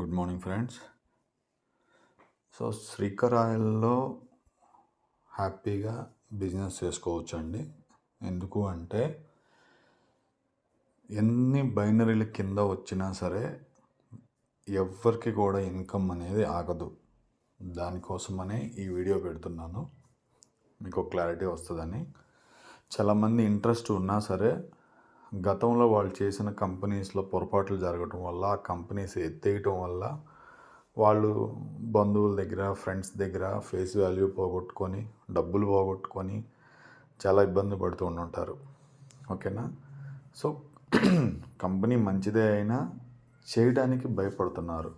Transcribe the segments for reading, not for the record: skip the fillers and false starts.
Good morning friends. So Srikar ఆయిల్లో హ్యాపీగా business చేసుకోవచ్చండి. ఎందుకు అంటే ఎన్ని బైనరీల కింద వచ్చినా సరే ఎవ్వరికి కూడా ఇన్కమ్ అనేది ఆగదు. దానికోసమనే ఈ వీడియో పెడుతున్నాను, మీకు క్లారిటీ వస్తుందని. చాలామంది ఇంట్రెస్ట్ ఉన్నా సరే గతంలో వాళ్ళు చేసిన కంపెనీస్లో పొరపాట్లు జరగటం వల్ల, ఆ కంపెనీస్ ఎత్తేయటం వల్ల వాళ్ళు బంధువుల దగ్గర, ఫ్రెండ్స్ దగ్గర ఫేస్ వాల్యూ పోగొట్టుకొని, డబ్బులు పోగొట్టుకొని చాలా ఇబ్బంది పడుతూ ఉంటారు. ఓకేనా? సో కంపెనీ మంచిదే అయినా చేయడానికి భయపడుతున్నారు.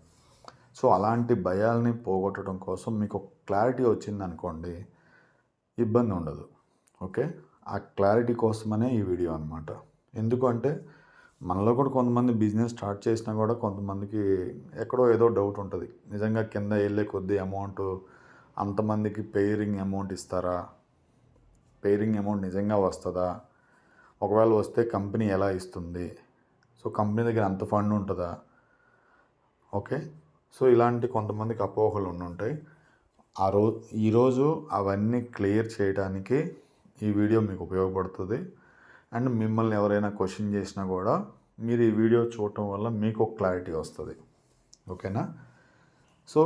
సో అలాంటి భయాల్ని పోగొట్టడం కోసం మీకు క్లారిటీ వచ్చిందనుకోండి, ఇబ్బంది ఉండదు. ఓకే, ఆ క్లారిటీ కోసమనే ఈ వీడియో అనమాట. ఎందుకు అంటే మనలో కూడా కొంతమంది బిజినెస్ స్టార్ట్ చేసినా కూడా కొంతమందికి ఎక్కడో ఏదో డౌట్ ఉంటుంది. నిజంగా కింద వెళ్ళే కొద్ది అమౌంట్ అంతమందికి పేరింగ్ అమౌంట్ ఇస్తారా? పేరింగ్ అమౌంట్ నిజంగా వస్తుందా? ఒకవేళ వస్తే కంపెనీ ఎలా ఇస్తుంది? సో కంపెనీ దగ్గర అంత ఫండ్ ఉంటుందా? ఓకే, సో ఇలాంటి కొంతమందికి అపోహలు ఉంటాయి. ఈరోజు అవన్నీ క్లియర్ చేయడానికి ఈ వీడియో మీకు ఉపయోగపడుతుంది. అండ్ మిమ్మల్ని ఎవరైనా క్వశ్చన్ చేసినా కూడా మీరు ఈ వీడియో చూడటం వల్ల మీకు ఒక క్లారిటీ వస్తుంది. ఓకేనా? సో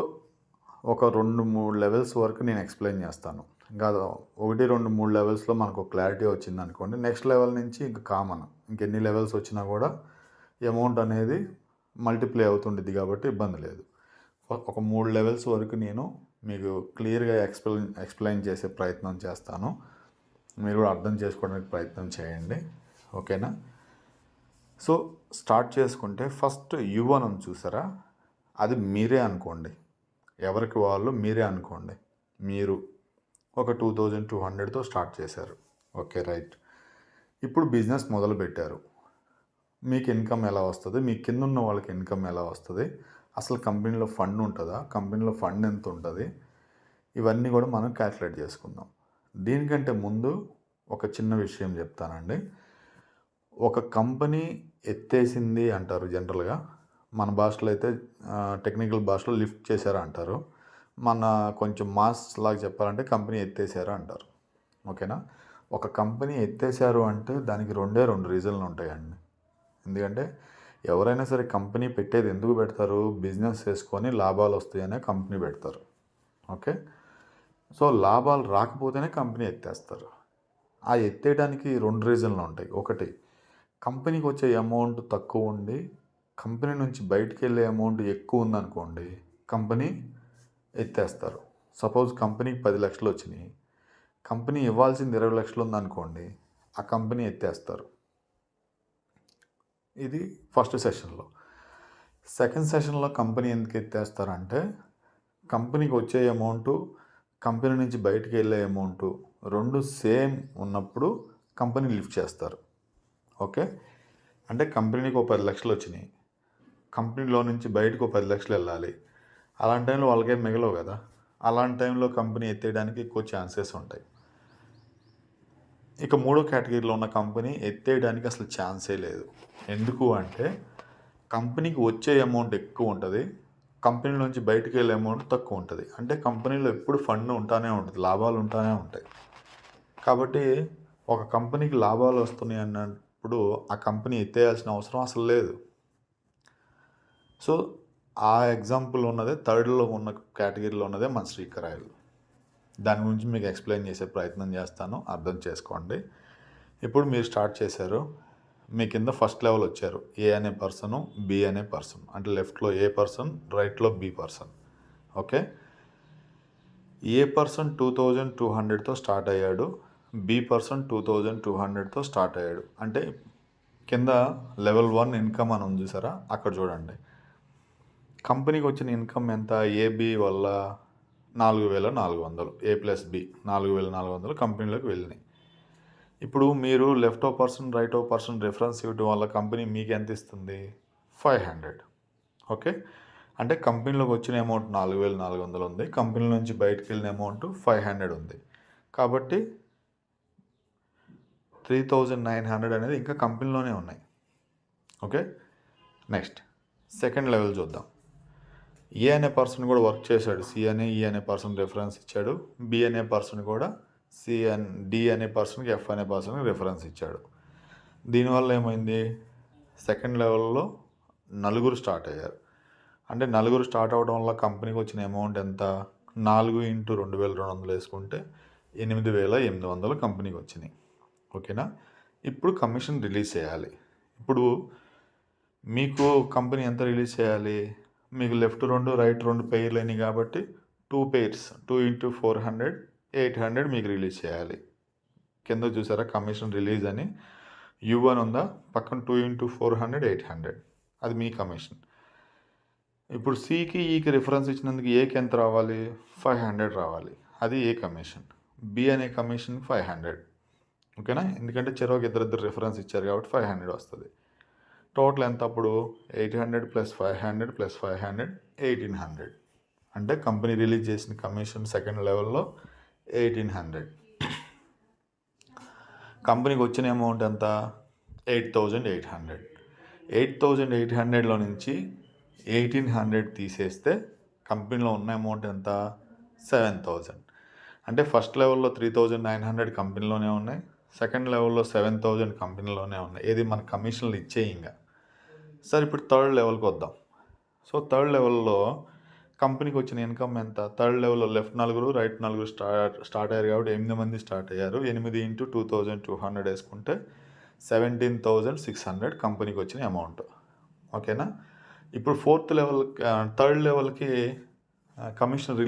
ఒక 2-3 లెవెల్స్ వరకు నేను ఎక్స్ప్లెయిన్ చేస్తాను. ఇంకా 1-2-3 లెవెల్స్లో మనకు క్లారిటీ వచ్చింది అనుకోండి, నెక్స్ట్ లెవెల్ నుంచి ఇంకా కామన్, ఇంకెన్ని లెవెల్స్ వచ్చినా కూడా అమౌంట్ అనేది మల్టిప్లై అవుతుంటుంది కాబట్టి ఇబ్బంది లేదు. ఒక 3 లెవెల్స్ వరకు నేను మీకు క్లియర్గా ఎక్స్ప్లెయిన్ చేసే ప్రయత్నం చేస్తాను. మీరు కూడా అర్థం చేసుకోవడానికి ప్రయత్నం చేయండి. ఓకేనా? సో స్టార్ట్ చేసుకుంటే ఫస్ట్ యువనం చూసారా, అది మీరే అనుకోండి. ఎవరికి వాళ్ళు మీరే అనుకోండి. మీరు ఒక 2200తో స్టార్ట్ చేశారు. Okay, right. ఇప్పుడు బిజినెస్ మొదలుపెట్టారు. మీకు ఇన్కమ్ ఎలా వస్తుంది? మీ కింద ఉన్న వాళ్ళకి ఇన్కమ్ ఎలా వస్తుంది? అసలు కంపెనీలో ఫండ్ ఉంటుందా? కంపెనీలో ఫండ్ ఎంత ఉంటుంది? ఇవన్నీ కూడా మనం క్యాల్కులేట్ చేసుకుందాం. దీనికంటే ముందు ఒక చిన్న విషయం చెప్తానండి. ఒక కంపెనీ ఎత్తేసింది అంటారు జనరల్గా. మన భాషలో అయితే టెక్నికల్ భాషలో లిఫ్ట్ చేశారా అంటారు. మన కొంచెం మాస్ లాగా చెప్పాలంటే కంపెనీ ఎత్తేసారా అంటారు. ఓకేనా? ఒక కంపెనీ ఎత్తేసారు అంటే దానికి 2 రీజన్లు ఉంటాయండి. ఎందుకంటే ఎవరైనా సరే కంపెనీ పెట్టేది ఎందుకు పెడతారు? బిజినెస్ చేసుకొని లాభాలు వస్తాయనే కంపెనీ పెడతారు. ఓకే, సో లాభాలు రాకపోతేనే కంపెనీ ఎత్తేస్తారు. ఆ ఎత్తేయడానికి 2 రీజన్లు ఉంటాయి. ఒకటి, కంపెనీకి వచ్చే అమౌంట్ తక్కువ ఉండి కంపెనీ నుంచి బయటికి వెళ్ళే అమౌంట్ ఎక్కువ ఉందనుకోండి, కంపెనీ ఎత్తేస్తారు. సపోజ్ కంపెనీకి 10 లక్షలు వచ్చినాయి, కంపెనీ ఇవ్వాల్సింది 20 లక్షలు ఉందనుకోండి, ఆ కంపెనీ ఎత్తేస్తారు. ఇది ఫస్ట్ సెషన్లో. సెకండ్ సెషన్లో కంపెనీ ఎందుకు ఎత్తేస్తారంటే, కంపెనీకి వచ్చే అమౌంటు, కంపెనీ నుంచి బయటికి వెళ్ళే అమౌంటు 2 సేమ్ ఉన్నప్పుడు కంపెనీ లిఫ్ట్ చేస్తారు. ఓకే, అంటే కంపెనీకి ఒక 10 లక్షలు వచ్చినాయి, కంపెనీలో నుంచి బయటకు ఒక 10 లక్షలు వెళ్ళాలి. అలాంటి టైంలో వాళ్ళకేం మిగలవు కదా. అలాంటి టైంలో కంపెనీ ఎత్తేయడానికి ఎక్కువ ఛాన్సెస్ ఉంటాయి. ఇక 3వ కేటగిరీలో ఉన్న కంపెనీ ఎత్తేయడానికి అసలు ఛాన్సే లేదు. ఎందుకు అంటే కంపెనీకి వచ్చే అమౌంట్ ఎక్కువ ఉంటుంది, కంపెనీ నుంచి బయటికి వెళ్ళే అమౌంట్ తక్కువ ఉంటుంది. అంటే కంపెనీలో ఎప్పుడు ఫండ్ ఉంటానే ఉంటుంది, లాభాలు ఉంటానే ఉంటాయి. కాబట్టి ఒక కంపెనీకి లాభాలు వస్తున్నాయి అన్నప్పుడు ఆ కంపెనీ ఎత్తేయాల్సిన అవసరం అసలు లేదు. సో ఆ ఎగ్జాంపుల్ ఉన్నదే థర్డ్లో ఉన్న కేటగిరీలో ఉన్నదే మన శ్రీకర్ ఆయిల్. దాని గురించి మీకు ఎక్స్ప్లెయిన్ చేసే ప్రయత్నం చేస్తాను, అర్థం చేసుకోండి. ఇప్పుడు మీరు స్టార్ట్ చేశారు, మీ కింద ఫస్ట్ లెవెల్ వచ్చారు. ఏ అనే పర్సను, బి అనే పర్సన్, అంటే లెఫ్ట్లో ఏ పర్సన్, రైట్లో బి పర్సన్. ఓకే, ఏ పర్సన్ 2200తో స్టార్ట్ అయ్యాడు, బి పర్సన్ 2200తో స్టార్ట్ అయ్యాడు. అంటే కింద లెవెల్ 1 ఇన్కమ్ అని ఉంది చూసారా, అక్కడ చూడండి. కంపెనీకి వచ్చిన ఇన్కమ్ ఎంత? ఏబి వల్ల 4400, ఏ ప్లస్ బి 4400 కంపెనీలోకి వెళ్ళినాయి. ఇప్పుడు మీరు లెఫ్ట్ ఓ పర్సన్, రైట్ ఓ పర్సన్ రిఫరెన్స్ ఇవ్వడం వల్ల కంపెనీ మీకు ఎంత ఇస్తుంది? 500. ఓకే, అంటే కంపెనీలోకి వచ్చిన అమౌంట్ 4400 ఉంది, కంపెనీ నుంచి బయటకు వెళ్ళిన అమౌంట్ 500 ఉంది. కాబట్టి 3900 అనేది ఇంకా కంపెనీలోనే ఉన్నాయి. ఓకే, నెక్స్ట్ సెకండ్ లెవెల్ చూద్దాం. ఏ అనే పర్సన్ కూడా వర్క్ చేశాడు. సి అనే ఈ అనే పర్సన్ రిఫరెన్స్ ఇచ్చాడు. బి అనే పర్సన్ కూడా డి అనే పర్సన్కి ఎఫ్ అనే పర్సన్కి రిఫరెన్స్ ఇచ్చాడు. దీనివల్ల ఏమైంది, సెకండ్ లెవెల్లో నలుగురు స్టార్ట్ అయ్యారు. అంటే నలుగురు స్టార్ట్ అవ్వడం వల్ల కంపెనీకి వచ్చిన అమౌంట్ ఎంత, 4 × 2200 వేసుకుంటే 8800 కంపెనీకి వచ్చినాయి. ఓకేనా. ఇప్పుడు కమిషన్ రిలీజ్ చేయాలి. ఇప్పుడు మీకు కంపెనీ ఎంత రిలీజ్ చేయాలి, మీకు లెఫ్ట్ 2 రైట్ 2 పెయిర్లు అయినాయి కాబట్టి 2 పెయిర్స్ 2 × 400 800 మీకు రిలీజ్ చేయాలి. కింద చూసారా కమిషన్ రిలీజ్ అని U1 ఉందా, పక్కన 2 × 400 800, అది మీ కమిషన్. ఇప్పుడు సికి ఈకి రిఫరెన్స్ ఇచ్చినందుకు ఏకి ఎంత రావాలి, 500 రావాలి, అది ఏ కమిషన్. బి అనే కమిషన్ 500. ఓకేనా, ఎందుకంటే చెరోకి ఇద్దరిద్దరు రిఫరెన్స్ ఇచ్చారు కాబట్టి 500 వస్తుంది. టోటల్ ఎంత అప్పుడు 800 + 500 + 500 1800. అంటే కంపెనీ రిలీజ్ చేసిన కమిషన్ సెకండ్ లెవెల్లో 1800. కంపెనీకి వచ్చిన అమౌంట్ ఎంత, 8800. 8800లో నుంచి 1800 తీసేస్తే కంపెనీలో ఉన్న అమౌంట్ ఎంత, 7000. అంటే ఫస్ట్ లెవెల్లో 3900 కంపెనీలోనే ఉన్నాయి, సెకండ్ లెవెల్లో 7000 కంపెనీలోనే ఉన్నాయి. ఏది మన కమిషన్లు ఇచ్చే ఇంకా. సరే ఇప్పుడు థర్డ్ లెవెల్కి వద్దాం. సో థర్డ్ లెవెల్లో కంపెనీకి వచ్చిన ఇన్కమ్ ఎంత, థర్డ్ లెవెల్లో లెఫ్ట్ 4 రైట్ 4 స్టార్ట్ అయ్యారు కాబట్టి 8 మంది స్టార్ట్ అయ్యారు. 8 × 2200 వేసుకుంటే 17600 కంపెనీకి వచ్చిన అమౌంట్. ఓకేనా. ఇప్పుడు థర్డ్ లెవెల్కి కమిషన్ రిలీజ్